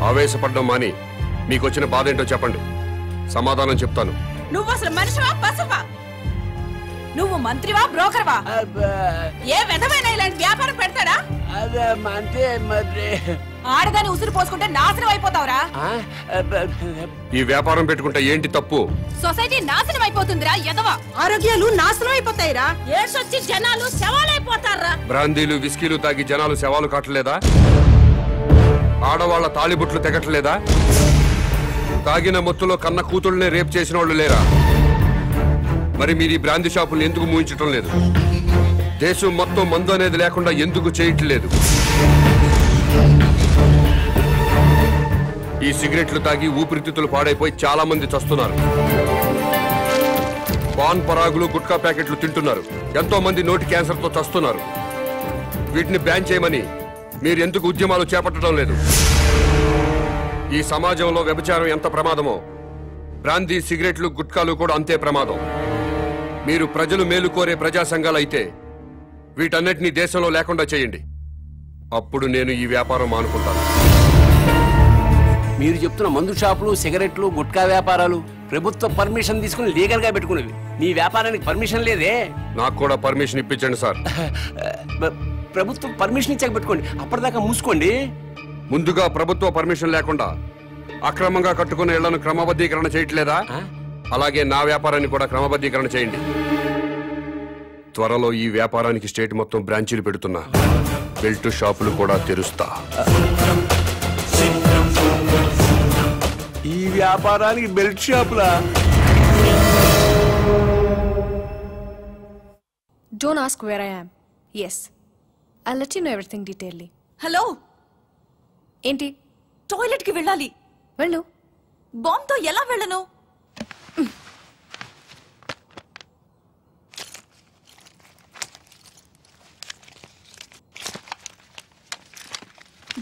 ఆవేశపడ్డం మాని మీకొచ్చిన బాధ ఏంటో చెప్పండి, సమాధానం చెప్తాను. నువ్వు అసలు మనిషివా పశువా? నువ్వు మంత్రివా బ్రోకర్వా? ఏ విధమైన ఇలాంటి వ్యాపారం పెడతాడా? ఆడదాన్ని ఉసురు పోసుకుంటే నాశనం అయిపోతావురా. ఈ వ్యాపారం పెట్టుకుంటే ఏంటి తప్పు? సొసైటీ నాశనం అయిపోతుందిరా ఎదవా. ఆరోగ్యాలు నాశనం అయిపోతాయిరా. ఏడ్సొచ్చి జనాలు శవాలైపోతారా. బ్రాందీలు విస్కీలు తాగి జనాలు శవాలు కావట్లేదా? ఆడవాళ్ల తాళిబుట్లు తెగట్లేదా? తాగిన మొత్తులో కన్న కూతుళ్ళనే రేప్ చేసిన వాళ్ళు లేరా? మరి మీరు ఈ బ్రాందీ షాపులు ఎందుకు మూయించటం లేదు? దేశం మొత్తం మందు అనేది లేకుండా ఎందుకు చేయట్లేదు? ఈ సిగరెట్లు తాగి ఊపిరితిత్తులు పాడైపోయి చాలా మంది చస్తున్నారు. పాన్ పరాగులు గుట్కా ప్యాకెట్లు తింటున్నారు. ఎంతో మంది నోటి క్యాన్సర్ తో చస్తున్నారు. వీటిని బ్యాన్ చేయమని మీరు ఎందుకు ఉద్యమాలు చేపట్టడం లేదు? ఈ సమాజంలో వ్యభిచారం ఎంత ప్రమాదమో బ్రాందీ సిగరెట్లు గుట్కాలు కూడా అంతే ప్రమాదం. మీరు ప్రజలు మేలు కోరే ప్రజా సంఘాలు అయితే వీటన్నిటినీ దేశంలో లేకుండా చేయండి. అప్పుడు నేను ఈ వ్యాపారం మానుకుంటాను. మీరు చెప్తున్న మందు షాపులు, సిగరెట్లు, గుట్కా వ్యాపారాలు ప్రభుత్వ పర్మిషన్ తీసుకుని లీగల్ గా పెట్టుకునేవి. మీ వ్యాపారానికి పర్మిషన్ లేదే. నాకు కూడా పర్మిషన్ ఇప్పించండి సార్. ప్రభుత్వం పర్మిషన్ ఇచ్చాక పెట్టుకోండి, అప్పటిదాకా మూసుకోండి. ముందుగా ప్రభుత్వ పర్మిషన్ లేకుండా అక్రమంగా కట్టుకునే ఇళ్లను క్రమబద్ధీకరణ చేయట్లేదా? అలాగే నా వ్యాపారాన్ని కూడా క్రమబద్ధీకరణ చేయండి. త్వరలో ఈ వ్యాపారానికి స్టేట్ మొత్తం బ్రాంచీలు పెడుతున్నా. బెల్ట్ షాపులు కూడా తెరుస్తా. ఈ వ్యాపారానికి belt షాపులా? Don't ask where I am. Yes, I'll let you know everything detailedly. Hello, ఏంటి? టాయిలెట్ కి వెళ్ళాలి. వెళ్ళు. బాంబ్ తో ఎలా వెళ్ళను?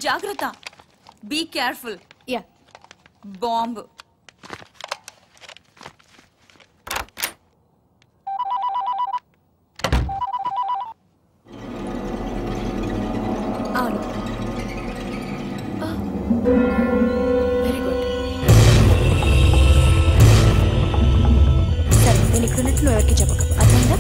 జాగ్రత్త. Be careful. యా. బాంబ్. అవును. Very good. సరే, నేను ఇక్కడ ఉన్నట్టు నువ్వు ఎవరికి చెప్పక, అర్థమైందా?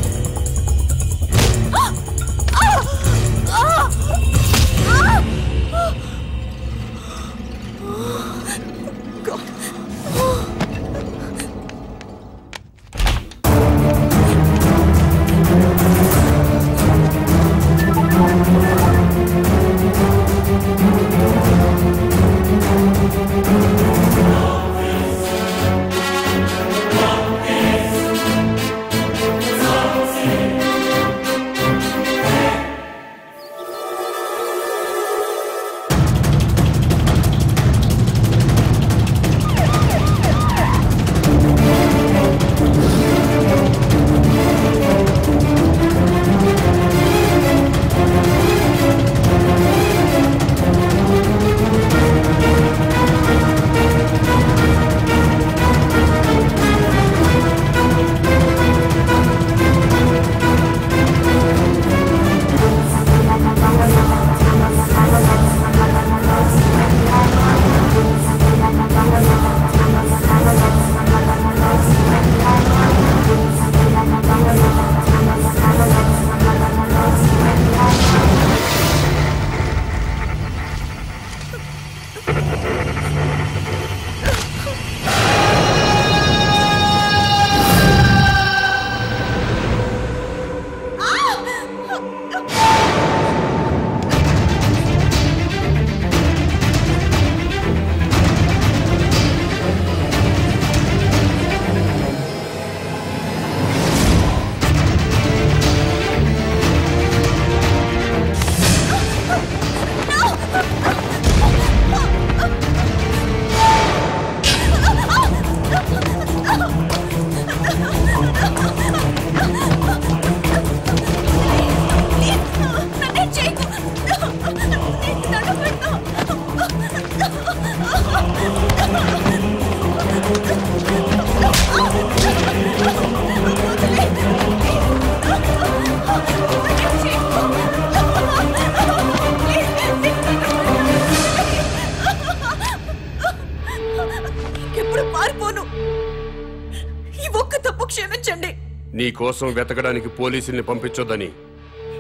నీ కోసం వెతకడానికి పోలీసుల్ని పంపించొద్దని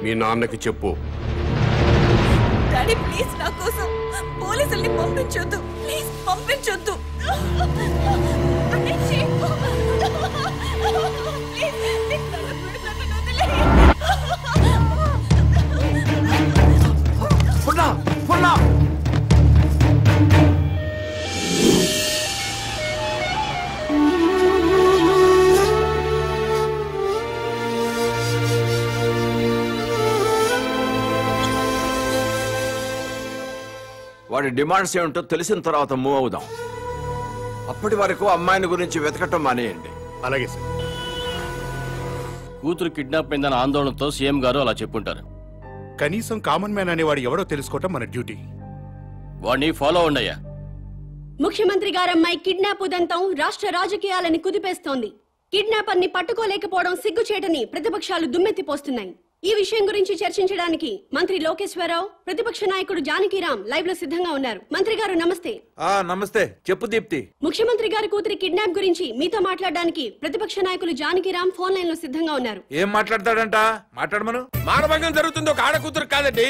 మీ నాన్నకి చెప్పు. డాడీ ప్లీజ్ నా కోసం పోలీసుల్ని పంపించొద్దు, ప్లీజ్ పంపించొద్దు. వాడి డిమాండ్స్ ఏమిటో తెలిసిన తర్వాత మూవ్ అవుదాం. అప్పటి వరకు అమ్మాయిని గురించి వెతకటం మానేయండి. అలాగే సార్. కూతురు కిడ్నాప్ అయిందన్న ఆందోళనతో సీఎం గారు అలా చెప్పుంటారు. కనీసం కామన్ మ్యాన్ అనేవాడు ఎవడో తెలుసుకోవటం మన డ్యూటీ. వాడిని ఫాలో ఉండయ్యా. ముఖ్యమంత్రి గారమ్మాయి కిడ్నాప్ ఉదంతం రాష్ట్ర రాజకీయాలని కుదిపేస్తోంది. కిడ్నాపర్ ని పట్టుకోలేకపోవడం సిగ్గుచేటని ప్రతిపక్షాలు దుమ్మెత్తిపోస్తున్నాయి. ఈ విషయం గురించి చర్చించడానికి మంత్రి లోకేశ్వరరావు, ప్రతిపక్ష నాయకుడు జానకిరాం లైవ్ లో సిద్ధంగా ఉన్నారు. మంత్రి గారు నమస్తే. నమస్తే. చెప్పు దీప్తి. ముఖ్యమంత్రి గారి కూతురి కిడ్నాప్ గురించి మీతో మాట్లాడడానికి ప్రతిపక్ష నాయకులు జానకిరాం ఫోన్ లైన్ లో సిద్ధంగా ఉన్నారు. ఏం మాట్లాడతాడంట? మాట్లాడమను. మానభంగం జరుగుతుంది ఒక ఆడకూతురు కాదండి,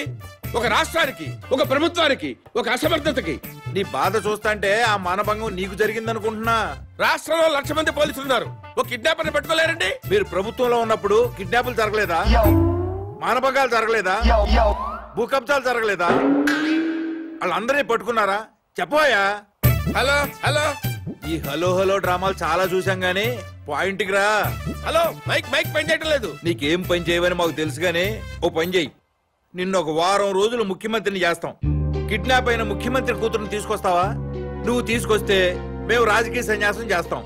ఒక రాష్ట్రానికి, ఒక ప్రభుత్వానికి, ఒక అసమర్థతకి. నీ బాధ చూస్తాంటే ఆ మానభంగం నీకు జరిగిందనుకుంటున్నా. రాష్ట్రంలో 1,00,000 మంది పోలీసులు ఉన్నారు, ఒక కిడ్నాపర్ని పట్టుకోలేరండి. మీరు ప్రభుత్వంలో ఉన్నప్పుడు కిడ్నాపులు జరగలేదా? మానభంగాలు జరగలేదా? భూ కబ్జాలు జరగలేదా? వాళ్ళందరినీ పట్టుకున్నారా? చెప్పోయా. Hello hello. ఈ హలో హలో డ్రామాలు చాలా చూసాం గానీ పాయింట్కి రా. హలో మైక్ మైక్ పని చేయటం లేదు. నీకేం పని చేయవని మాకు తెలుసు గానీ ఓ పని చెయ్యి. నిన్ను ఒక వారం రోజులు ముఖ్యమంత్రిని చేస్తాం. కిడ్నాప్ అయిన ముఖ్యమంత్రి కూతురుని తీసుకొస్తావా? నువ్వు తీసుకొస్తే మేము రాజకీయ సన్యాసం చేస్తాం,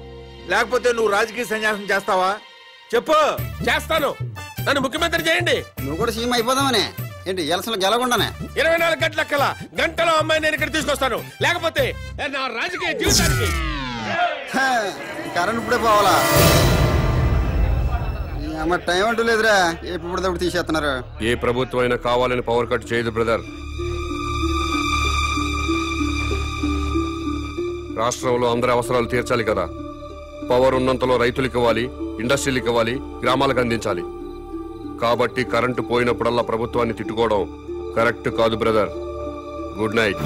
లేకపోతే నువ్వు రాజకీయ సన్యాసం చేస్తావా? చెప్పు. చేస్తాను, నన్ను ముఖ్యమంత్రి చేయండి. నువ్వు కూడా సీఎం అయిపోదామనే ఏంటి? ఎలసలు గెలకుండానే 24 గంటల గంటలో అమ్మాయి నేను ఇక్కడ తీసుకొస్తాను, లేకపోతే నా రాజకీయ జీవితానికి. కరెంట్ ఇప్పుడే పోవాలా? అమ్మ టైం అంటూ లేదురా, ఎప్పుడు తీసేస్తున్నారు. ఏ ప్రభుత్వం అయినా కావాలని పవర్ కట్ చేయదు బ్రదర్. రాష్ట్రంలో అందరి అవసరాలు తీర్చాలి కదా. పవర్ ఉన్నంతలో రైతులకు ఇవ్వాలి, ఇండస్ట్రీలకు ఇవ్వాలి, గ్రామాలకు అందించాలి. కాబట్టి కరెంటు పోయినప్పుడల్లా ప్రభుత్వాన్ని తిట్టుకోవడం కరెక్ట్ కాదు బ్రదర్. Good night.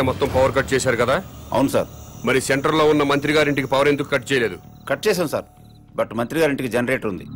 మొత్తం పవర్ కట్ చేశారు కదా? అవును సార్. మరి సెంటర్ లో ఉన్న మంత్రి గారింటికి పవర్ ఎందుకు కట్ చేయలేదు? కట్ చేశాం సార్, బట్ మంత్రి గారింటికి జనరేటర్ ఉంది.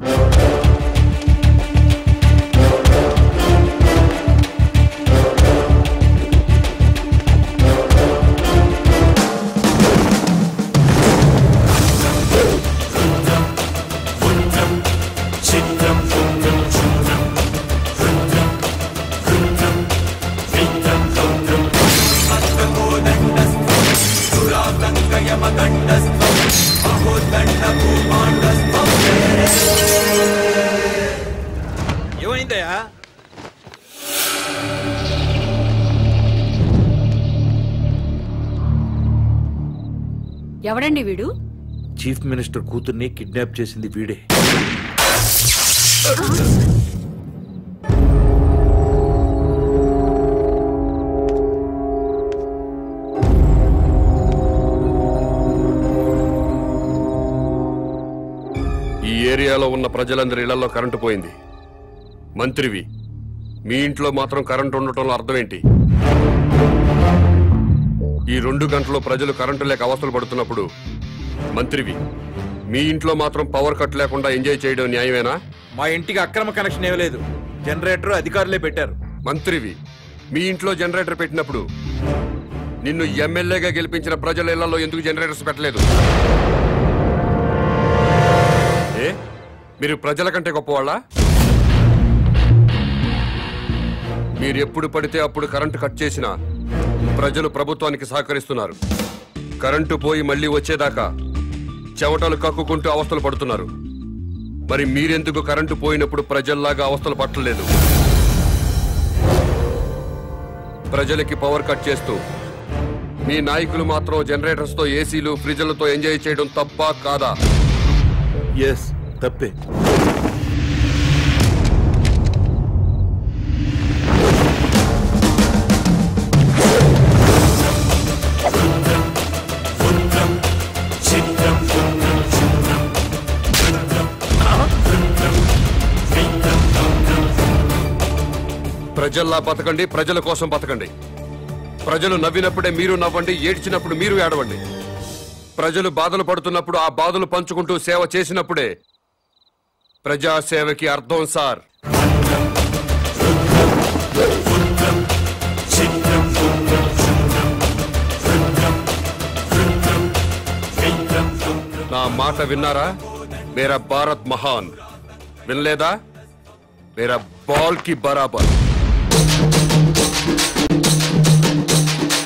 ఏమైందయ్యా? ఎవడండి వీడు? చీఫ్ మినిస్టర్ కూతుర్ని కిడ్నాప్ చేసింది వీడే. ఈ ఏరియాలో ఉన్న ప్రజలందరి ఇళ్లలో కరెంటు పోయింది. మంత్రివి, మీ ఇంట్లో మాత్రం కరెంటు ఉండటంలో అర్థం ఏంటి? ఈ 2 గంటలు ప్రజలు కరెంటు లేక అవస్థలు పడుతున్నప్పుడు మంత్రివి, మీ ఇంట్లో మాత్రం పవర్ కట్ లేకుండా ఎంజాయ్ చేయడం న్యాయమేనా? మా ఇంటికి అక్రమ కనెక్షన్ ఏమీ లేదు. జనరేటర్ అధికారులే పెట్టారు. మంత్రివి, మీ ఇంట్లో జనరేటర్ పెట్టినప్పుడు నిన్ను ఎమ్మెల్యేగా గెలిపించిన ప్రజల ఇళ్లలో ఎందుకు జనరేటర్స్ పెట్టలేదు? ఏ మీరు ప్రజల కంటే గొప్పవాళ్ళా? మీరు ఎప్పుడు పడితే అప్పుడు కరెంటు కట్ చేసినా ప్రజలు ప్రభుత్వానికి సహకరిస్తున్నారు. కరెంటు పోయి మళ్ళీ వచ్చేదాకా చెమటలు కక్కుకుంటూ అవస్థలు పడుతున్నారు. మరి మీరెందుకు కరెంటు పోయినప్పుడు ప్రజల్లాగా అవస్థలు పట్టలేదు? ప్రజలకి పవర్ కట్ చేస్తూ మీ నాయకులు మాత్రం జనరేటర్స్ తో, ఏసీలు, ఫ్రిడ్జ్లతో ఎంజాయ్ చేయడం తప్పా కాదా? ఎస్, తప్పే. ప్రజల్లా బతకండి, ప్రజల కోసం బతకండి. ప్రజలు నవ్వినప్పుడే మీరు నవ్వండి, ఏడ్చినప్పుడు మీరు ఏడవండి. ప్రజలు బాధలు పడుతున్నప్పుడు ఆ బాధలు పంచుకుంటూ సేవ చేసినప్పుడే ప్రజాసేవకి అర్థం సార్. నా మాట విన్నారా? మేరా భారత్ మహాన్. వినలేదా? మేరా బాల్ కి బరాబర్.